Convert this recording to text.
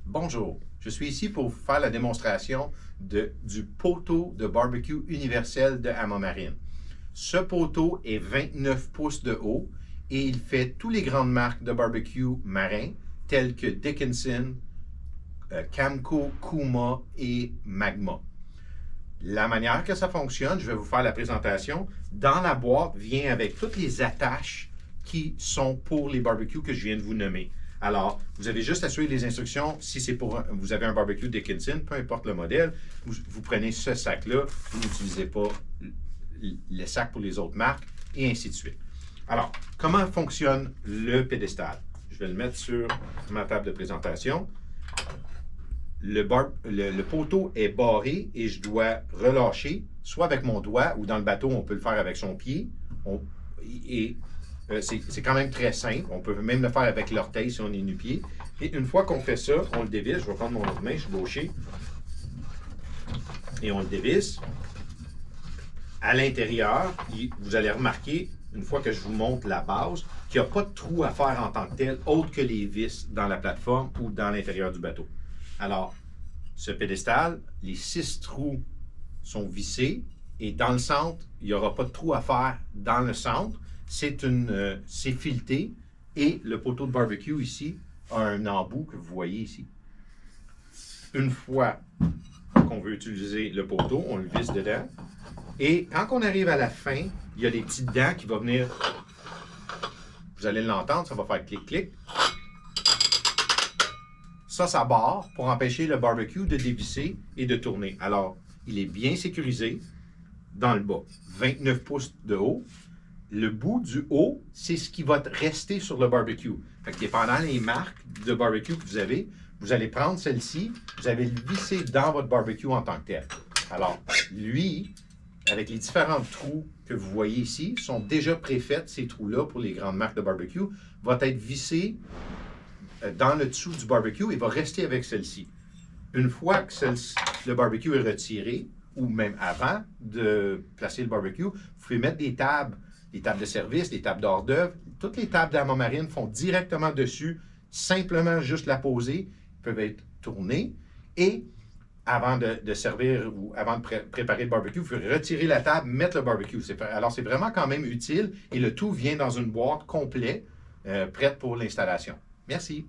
Bonjour, je suis ici pour vous faire la démonstration du poteau de barbecue universel de Hama-Marine. Ce poteau est 29 pouces de haut et il fait toutes les grandes marques de barbecue marin telles que Dickinson, Camco, Kuma et Magma. La manière que ça fonctionne, je vais vous faire la présentation. Dans la boîte vient avec toutes les attaches qui sont pour les barbecues que je viens de vous nommer. Alors, vous avez juste à suivre les instructions. Si c'est vous avez un barbecue Dickinson, peu importe le modèle, vous prenez ce sac-là, vous n'utilisez pas les sacs pour les autres marques, et ainsi de suite. Alors, comment fonctionne le pédestal? Je vais le mettre sur ma table de présentation. Le poteau est barré et je dois relâcher, soit avec mon doigt ou dans le bateau, on peut le faire avec son pied. C'est quand même très simple. On peut même le faire avec l'orteil si on est nu-pied. Et une fois qu'on fait ça, on le dévisse. Je vais prendre mon autre main, je suis gaucher. Et on le dévisse. À l'intérieur, vous allez remarquer, une fois que je vous montre la base, qu'il n'y a pas de trou à faire en tant que tel, autre que les vis dans la plateforme ou dans l'intérieur du bateau. Alors, ce pédestal, les 6 trous sont vissés et dans le centre, il n'y aura pas de trou à faire dans le centre. C'est fileté et le poteau de barbecue ici a un embout que vous voyez ici. Une fois qu'on veut utiliser le poteau, on le visse dedans. Et quand on arrive à la fin, il y a des petites dents qui vont venir, vous allez l'entendre, ça va faire clic-clic. Ça barre pour empêcher le barbecue de dévisser et de tourner. Alors, il est bien sécurisé dans le bas. 29 pouces de haut. Le bout du haut, c'est ce qui va rester sur le barbecue. Fait que dépendant des marques de barbecue que vous allez prendre celle-ci, vous allez le visser dans votre barbecue en tant que tel. Alors, lui, avec les différents trous que vous voyez ici, sont déjà préfaits, ces trous-là, pour les grandes marques de barbecue, va être vissé dans le dessous du barbecue et va rester avec celle-ci. Une fois que le barbecue est retiré, ou même avant de placer le barbecue, vous pouvez mettre des tables de service, des tables hors d'œuvre. Toutes les tables d'Hama-Marine font directement dessus, simplement juste la poser, peuvent être tournées et avant de servir ou avant de préparer le barbecue, vous pouvez retirer la table, mettre le barbecue. Alors, c'est vraiment quand même utile et le tout vient dans une boîte complète, prête pour l'installation. Merci.